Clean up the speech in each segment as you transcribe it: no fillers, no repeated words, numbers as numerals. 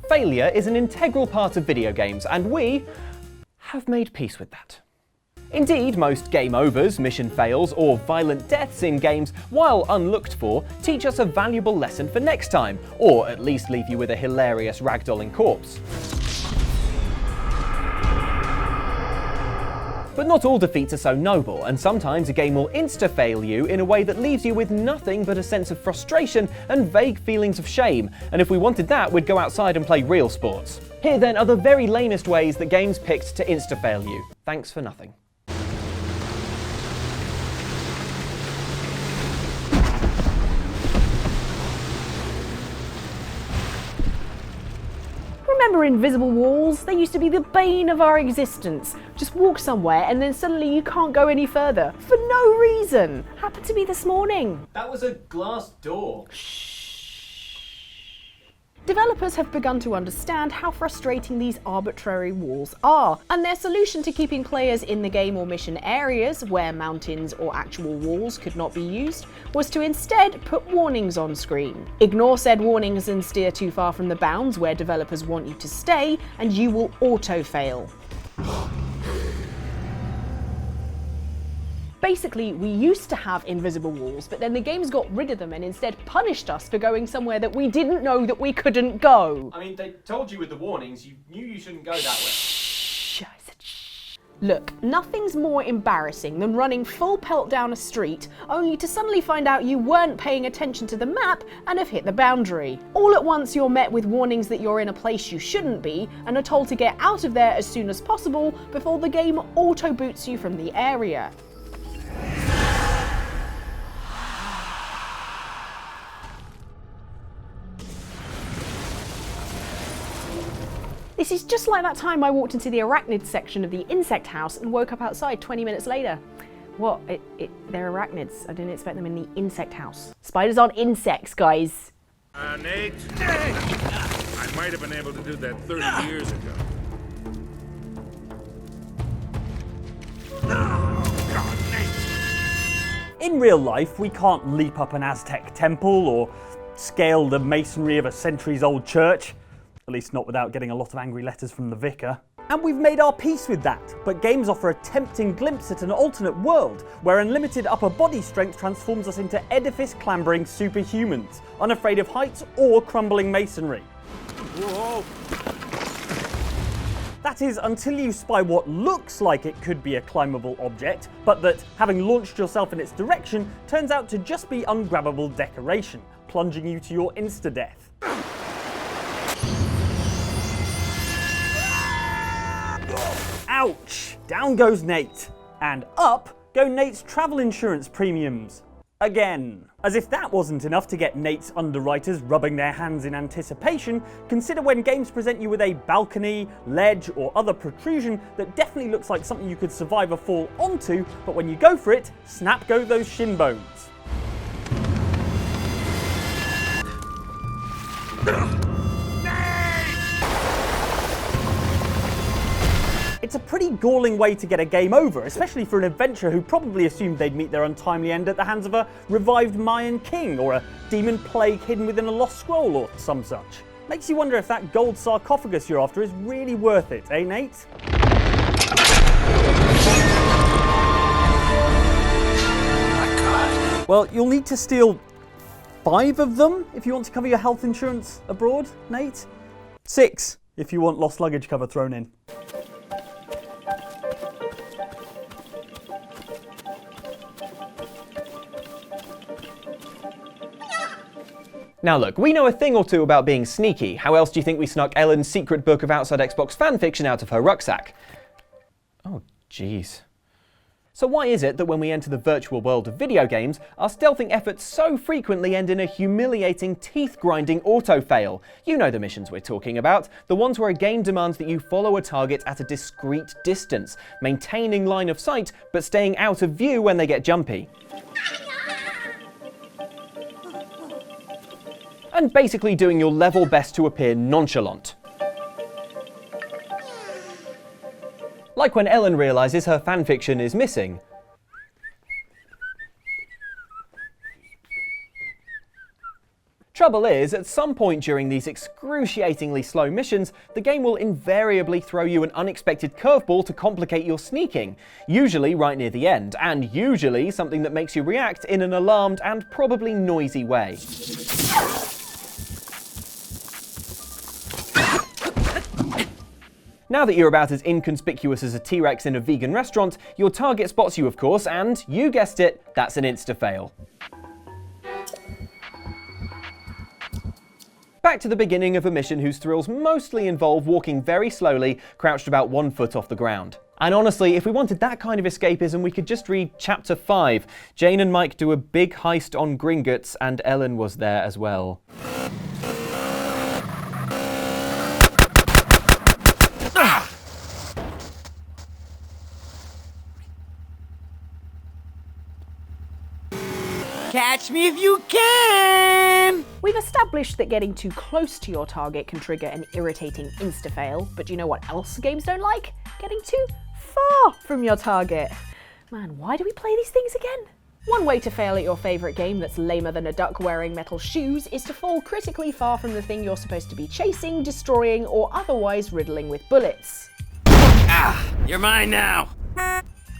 Failure is an integral part of video games, and we have made peace with that. Indeed, most game overs, mission fails, or violent deaths in games, while unlooked for, teach us a valuable lesson for next time, or at least leave you with a hilarious ragdolling corpse. But not all defeats are so noble, and sometimes a game will insta-fail you in a way that leaves you with nothing but a sense of frustration and vague feelings of shame, and if we wanted that, we'd go outside and play real sports. Here then are the very lamest ways that games picked to insta-fail you. Thanks for nothing. Remember invisible walls? They used to be the bane of our existence. Just walk somewhere and then suddenly you can't go any further. For no reason. Happened to me this morning. That was a glass door. Shh. Developers have begun to understand how frustrating these arbitrary walls are, and their solution to keeping players in the game or mission areas where mountains or actual walls could not be used was to instead put warnings on screen. Ignore said warnings and steer too far from the bounds where developers want you to stay, and you will auto-fail. Basically, we used to have invisible walls, but then the games got rid of them and instead punished us for going somewhere that we didn't know that we couldn't go. I mean, they told you with the warnings, you knew you shouldn't go that way. Shh, I said shh. Look, nothing's more embarrassing than running full pelt down a street, only to suddenly find out you weren't paying attention to the map and have hit the boundary. All at once you're met with warnings that you're in a place you shouldn't be, and are told to get out of there as soon as possible before the game auto-boots you from the area. This is just like that time I walked into the arachnid section of the insect house and woke up outside 20 minutes later. What? They're arachnids. I didn't expect them in the insect house. Spiders aren't insects, guys. Nate? I might have been able to do that 30 years ago. God, Nate! In real life, we can't leap up an Aztec temple or scale the masonry of a centuries-old church. At least not without getting a lot of angry letters from the vicar. And we've made our peace with that, but games offer a tempting glimpse at an alternate world where unlimited upper body strength transforms us into edifice-clambering superhumans, unafraid of heights or crumbling masonry. Whoa! That is, until you spy what looks like it could be a climbable object, but that, having launched yourself in its direction, turns out to just be ungrabbable decoration, plunging you to your insta-death. Ouch! Down goes Nate. And up go Nate's travel insurance premiums. Again. As if that wasn't enough to get Nate's underwriters rubbing their hands in anticipation, consider when games present you with a balcony, ledge, or other protrusion that definitely looks like something you could survive a fall onto, but when you go for it, snap go those shin bones. It's a pretty galling way to get a game over, especially for an adventurer who probably assumed they'd meet their untimely end at the hands of a revived Mayan king or a demon plague hidden within a lost scroll or some such. Makes you wonder if that gold sarcophagus you're after is really worth it, eh, Nate? My God. Well, you'll need to steal 5 of them if you want to cover your health insurance abroad, Nate. 6 if you want lost luggage cover thrown in. Now look, we know a thing or two about being sneaky. How else do you think we snuck Ellen's secret book of Outside Xbox fanfiction out of her rucksack? Oh, jeez. So why is it that when we enter the virtual world of video games, our stealthing efforts so frequently end in a humiliating, teeth-grinding auto-fail? You know the missions we're talking about, the ones where a game demands that you follow a target at a discreet distance, maintaining line of sight, but staying out of view when they get jumpy. And basically doing your level best to appear nonchalant. Like when Ellen realises her fanfiction is missing. trouble is, at some point during these excruciatingly slow missions, the game will invariably throw you an unexpected curveball to complicate your sneaking, usually right near the end, and usually something that makes you react in an alarmed and probably noisy way. Now that you're about as inconspicuous as a T-Rex in a vegan restaurant, your target spots you of course, and you guessed it, that's an insta-fail. Back to the beginning of a mission whose thrills mostly involve walking very slowly, crouched about 1 foot off the ground. And honestly, if we wanted that kind of escapism, we could just read Chapter 5. Jane and Mike do a big heist on Gringotts, and Ellen was there as well. Catch me if you can! We've established that getting too close to your target can trigger an irritating insta-fail, but do you know what else games don't like? Getting too far from your target. Man, why do we play these things again? One way to fail at your favourite game that's lamer than a duck wearing metal shoes is to fall critically far from the thing you're supposed to be chasing, destroying, or otherwise riddling with bullets. Ah, you're mine now!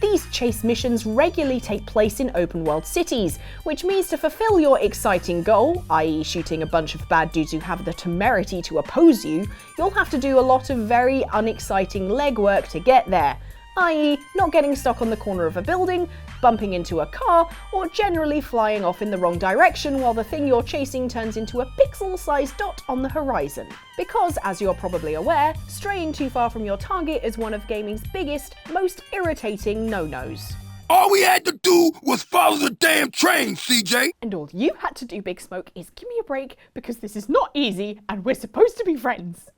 These chase missions regularly take place in open-world cities, which means to fulfill your exciting goal, i.e. shooting a bunch of bad dudes who have the temerity to oppose you, you'll have to do a lot of very unexciting legwork to get there, i.e. not getting stuck on the corner of a building, bumping into a car, or generally flying off in the wrong direction while the thing you're chasing turns into a pixel-sized dot on the horizon. Because, as you're probably aware, straying too far from your target is one of gaming's biggest, most irritating no-nos. All we had to do was follow the damn train, CJ! And all you had to do, Big Smoke, is give me a break, because this is not easy, and we're supposed to be friends.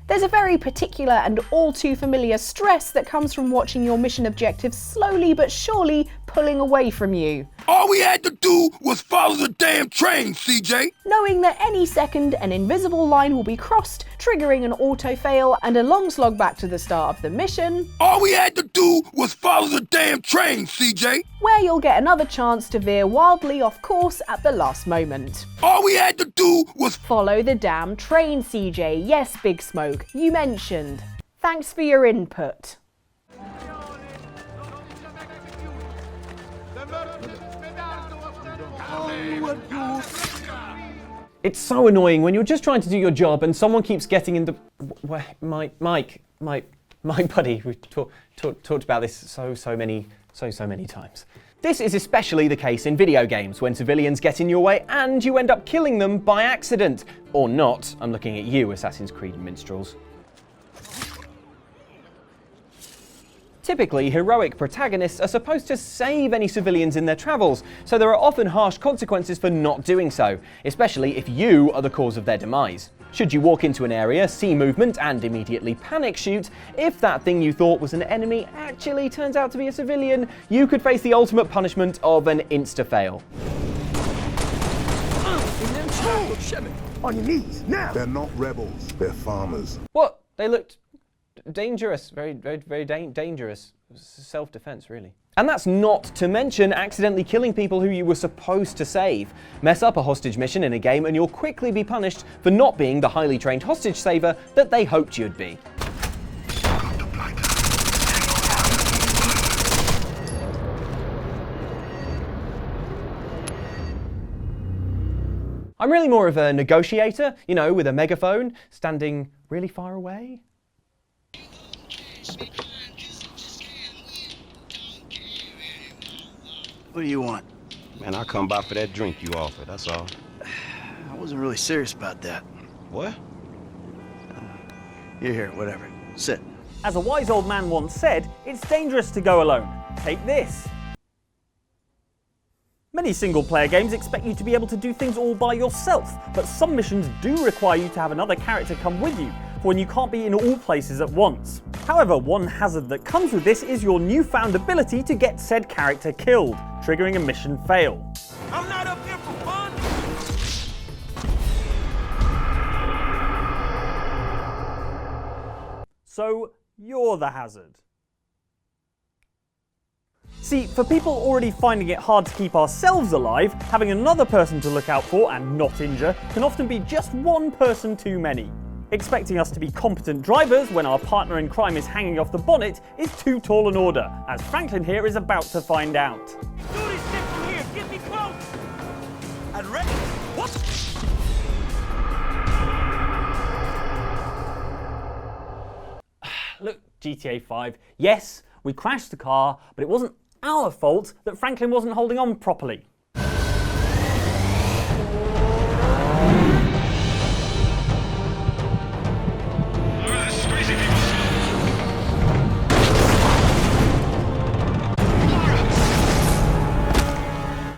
There's a very particular and all too familiar stress that comes from watching your mission objectives slowly but surely pulling away from you. All we had to do was follow the damn train, CJ! Knowing that any second an invisible line will be crossed, triggering an auto-fail and a long slog back to the start of the mission. All we had to do was follow the damn train, CJ! Where you'll get another chance to veer wildly off course at the last moment. All we had to do was follow the damn train, CJ. Yes, Big Smoke, you mentioned. Thanks for your input. It's so annoying when you're just trying to do your job and someone keeps getting in the... Mike, buddy, we've talked about this so many times. This is especially the case in video games, when civilians get in your way and you end up killing them by accident. Or not. I'm looking at you, Assassin's Creed minstrels. Typically, heroic protagonists are supposed to save any civilians in their travels, so there are often harsh consequences for not doing so, especially if you are the cause of their demise. Should you walk into an area, see movement, and immediately panic shoot, if that thing you thought was an enemy actually turns out to be a civilian, you could face the ultimate punishment of an insta-fail. On your knees, now! They're not rebels, they're farmers. What? They looked dangerous, very dangerous. Self-defense, really. And that's not to mention accidentally killing people who you were supposed to save. Mess up a hostage mission in a game and you'll quickly be punished for not being the highly trained hostage saver that they hoped you'd be. I'm really more of a negotiator, you know, with a megaphone, standing really far away. What do you want? Man, I come by for that drink you offered, that's all. I wasn't really serious about that. What? You're here, whatever. Sit. As a wise old man once said, it's dangerous to go alone. Take this. Many single-player games expect you to be able to do things all by yourself, but some missions do require you to have another character come with you, for when you can't be in all places at once. However, one hazard that comes with this is your newfound ability to get said character killed, triggering a mission fail. I'm not up here for fun! So, you're the hazard. See, for people already finding it hard to keep ourselves alive, having another person to look out for and not injure can often be just one person too many. Expecting us to be competent drivers when our partner in crime is hanging off the bonnet is too tall an order, as Franklin here is about to find out. Duty, stick from here. Get me close. And ready. What? Look, GTA 5, yes, we crashed the car, but it wasn't our fault that Franklin wasn't holding on properly.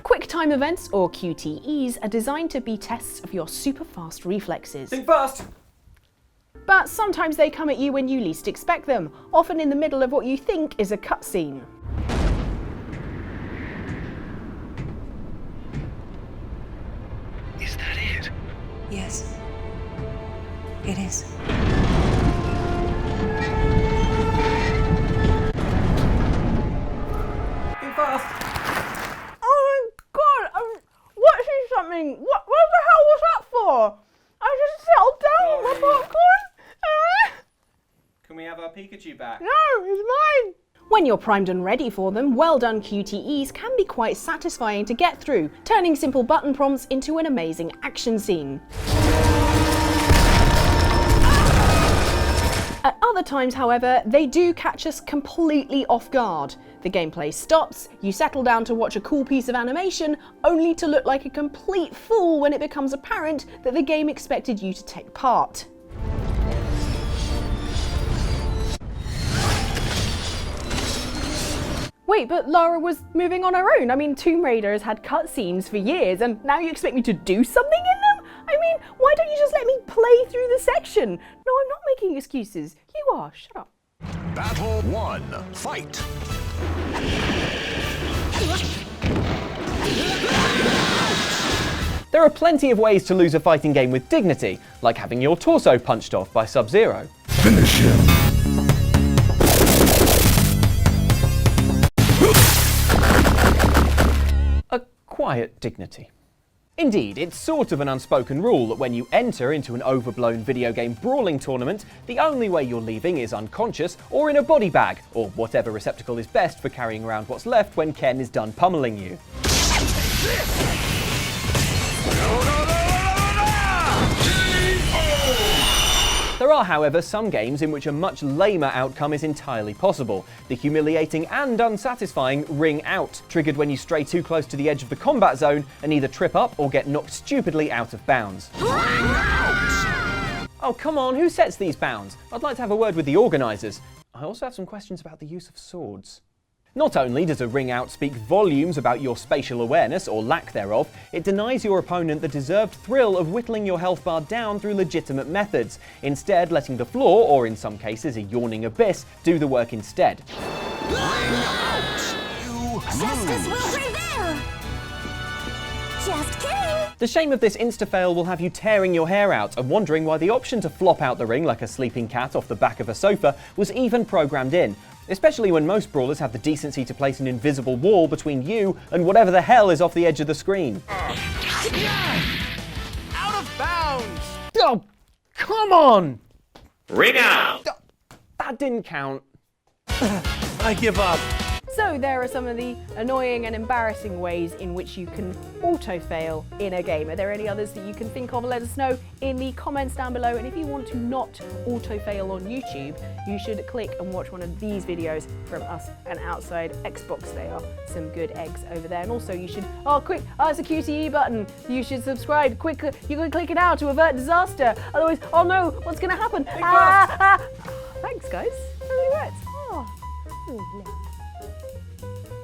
Quick time events, or QTEs, are designed to be tests of your super fast reflexes. Think fast! But sometimes they come at you when you least expect them, often in the middle of what you think is a cutscene. Is that it? Yes, it is. Think fast! Oh my god! What is something? What the hell was that for? I just settled down with my popcorn. Can we have our Pikachu back? No, it's mine. When you're primed and ready for them, well done QTEs can be quite satisfying to get through, turning simple button prompts into an amazing action scene. At other times, however, they do catch us completely off guard. The gameplay stops, you settle down to watch a cool piece of animation, only to look like a complete fool when it becomes apparent that the game expected you to take part. Wait, but Lara was moving on her own. I mean, Tomb Raider has had cutscenes for years, and now you expect me to do something in them? I mean, why don't you just let me play through the section? No, I'm not making excuses. You are. Shut up. Battle 1. Fight. There are plenty of ways to lose a fighting game with dignity, like having your torso punched off by Sub-Zero. Finish him. A quiet dignity. Indeed, it's sort of an unspoken rule that when you enter into an overblown video game brawling tournament, the only way you're leaving is unconscious or in a body bag, or whatever receptacle is best for carrying around what's left when Ken is done pummeling you. There are, however, some games in which a much lamer outcome is entirely possible. The humiliating and unsatisfying Ring Out, triggered when you stray too close to the edge of the combat zone and either trip up or get knocked stupidly out of bounds. Oh, come on, who sets these bounds? I'd like to have a word with the organisers. I also have some questions about the use of swords. Not only does a Ring Out speak volumes about your spatial awareness, or lack thereof, it denies your opponent the deserved thrill of whittling your health bar down through legitimate methods, instead letting the floor, or in some cases a yawning abyss, do the work instead. Justice will prevail! Just kidding! The shame of this insta-fail will have you tearing your hair out and wondering why the option to flop out the ring like a sleeping cat off the back of a sofa was even programmed in. Especially when most brawlers have the decency to place an invisible wall between you and whatever the hell is off the edge of the screen. Out of bounds! Oh, come on! Ring out! That didn't count. I give up. So there are some of the annoying and embarrassing ways in which you can auto-fail in a game. Are there any others that you can think of? Let us know in the comments down below. And if you want to not auto-fail on YouTube, you should click and watch one of these videos from us and Outside Xbox. They are some good eggs over there. And also you should, it's a QTE button. You should subscribe. Quick, you can click it out to avert disaster. Otherwise, oh no, what's gonna happen? Thanks guys, that really works. Oh,